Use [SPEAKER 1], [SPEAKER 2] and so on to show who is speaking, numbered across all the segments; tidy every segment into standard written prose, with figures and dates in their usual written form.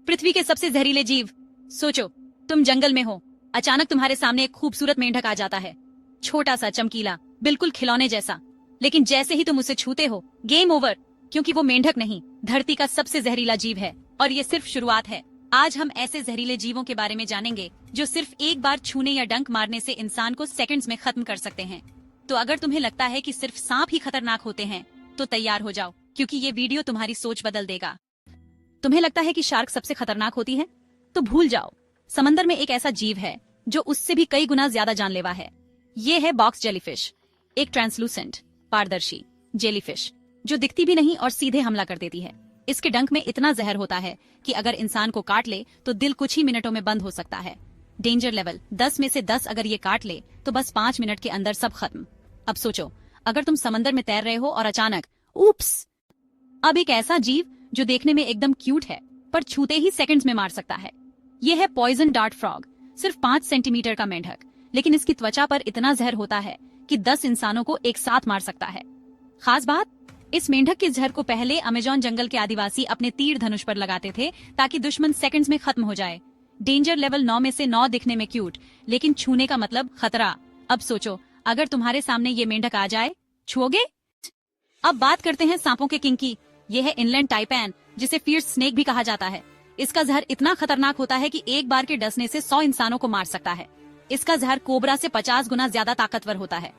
[SPEAKER 1] पृथ्वी के सबसे जहरीले जीव। सोचो, तुम जंगल में हो, अचानक तुम्हारे सामने एक खूबसूरत मेंढक आ जाता है, छोटा सा, चमकीला, बिल्कुल खिलौने जैसा। लेकिन जैसे ही तुम उसे छूते हो, गेम ओवर, क्योंकि वो मेंढक नहीं, धरती का सबसे जहरीला जीव है। और ये सिर्फ शुरुआत है। आज हम ऐसे जहरीले जीवों के बारे में जानेंगे जो सिर्फ एक बार छूने या डंक मारने से इंसान को सेकंड्स में खत्म कर सकते हैं। तो अगर तुम्हें लगता है कि सिर्फ सांप ही खतरनाक होते हैं, तो तैयार हो जाओ, क्योंकि ये वीडियो तुम्हारी सोच बदल देगा। तुम्हें लगता है कि शार्क सबसे खतरनाक होती है? तो भूल जाओ। समंदर में एक ऐसा जीव है जो उससे भी कई गुना ज्यादा जानलेवा है। ये है बॉक्स जेलीफिश, एक ट्रांसलूसेंट, पारदर्शी जेलीफिश जो दिखती भी नहीं और सीधे हमला कर देती है। इसके डंक में इतना जहर होता है कि अगर इंसान को काट ले तो दिल कुछ ही मिनटों में बंद हो सकता है। डेंजर लेवल 10 में से 10। अगर ये काट ले तो बस 5 मिनट के अंदर सब खत्म। अब सोचो, अगर तुम समंदर में तैर रहे हो और अचानक उप्स, अब एक ऐसा जीव जो देखने में एकदम क्यूट है पर छूते ही सेकंड्स में मार सकता है। यह है पॉइजन डार्ट फ्रॉग, सिर्फ 5 सेंटीमीटर का मेंढक, लेकिन इसकी त्वचा पर इतना जहर होता है कि 10 इंसानों को एक साथ मार सकता है। खास बात, इस मेंढक के जहर को पहले अमेज़न जंगल के आदिवासी अपने तीर धनुष पर लगाते थे ताकि दुश्मन सेकंड्स में खत्म हो जाए। डेंजर लेवल 9 में से 9, दिखने में क्यूट, लेकिन छूने का मतलब खतरा। अब सोचो, अगर तुम्हारे सामने ये मेंढक आ जाए, छुओगे? अब बात करते हैं सांपों के किंग की। यह है इनलैंड टाइपैन, जिसे फियर्स स्नेक भी कहा जाता है। इसका जहर इतना खतरनाक होता है कि एक बार के डसने से 100 इंसानों को मार सकता है। इसका जहर कोबरा से 50 गुना ज्यादा ताकतवर होता है।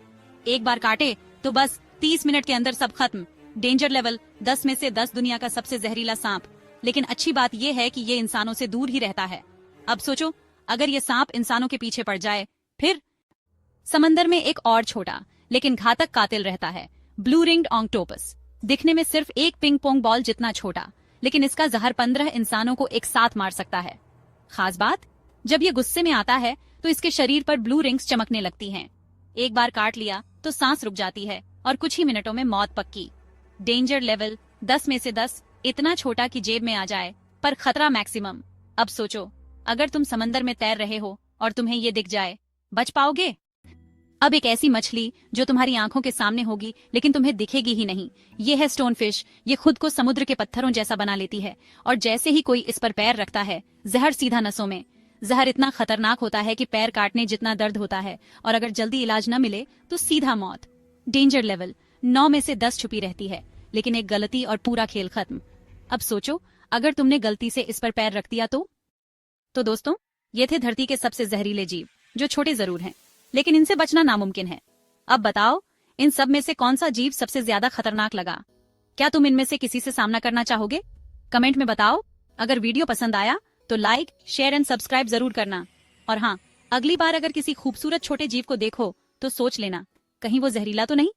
[SPEAKER 1] एक बार काटे तो बस 30 मिनट के अंदर सब खत्म। डेंजर लेवल 10 में से 10, दुनिया का सबसे जहरीला सांप। लेकिन अच्छी बात यह है कि ये इंसानों से दूर ही रहता है। अब सोचो, अगर ये सांप इंसानों के पीछे पड़ जाए, फिर? समंदर में एक और छोटा लेकिन घातक कातिल रहता है, ब्लू रिंग्ड ऑक्टोपस। दिखने में सिर्फ एक पिंग पोंग बॉल जितना छोटा, लेकिन इसका जहर 15 इंसानों को एक साथ मार सकता है। खास बात, जब ये गुस्से में आता है तो इसके शरीर पर ब्लू रिंग्स चमकने लगती हैं। एक बार काट लिया तो सांस रुक जाती है और कुछ ही मिनटों में मौत पक्की। डेंजर लेवल 10 में से 10, इतना छोटा कि जेब में आ जाए, पर खतरा मैक्सिमम। अब सोचो, अगर तुम समंदर में तैर रहे हो और तुम्हें ये दिख जाए, बच पाओगे? अब एक ऐसी मछली जो तुम्हारी आंखों के सामने होगी लेकिन तुम्हें दिखेगी ही नहीं। ये है स्टोनफिश। ये खुद को समुद्र के पत्थरों जैसा बना लेती है और जैसे ही कोई इस पर पैर रखता है, जहर सीधा नसों में। जहर इतना खतरनाक होता है कि पैर काटने जितना दर्द होता है, और अगर जल्दी इलाज न मिले तो सीधा मौत। डेंजर लेवल 9 में से 10 छुपी रहती है, लेकिन एक गलती और पूरा खेल खत्म। अब सोचो, अगर तुमने गलती से इस पर पैर रख दिया तो दोस्तों, ये थे धरती के सबसे जहरीले जीव, जो छोटे जरूर हैं, लेकिन इनसे बचना नामुमकिन है। अब बताओ, इन सब में से कौन सा जीव सबसे ज्यादा खतरनाक लगा? क्या तुम इनमें से किसी से सामना करना चाहोगे? कमेंट में बताओ। अगर वीडियो पसंद आया तो लाइक, शेयर एंड सब्सक्राइब जरूर करना। और हाँ, अगली बार अगर किसी खूबसूरत छोटे जीव को देखो तो सोच लेना, कहीं वो जहरीला तो नहीं।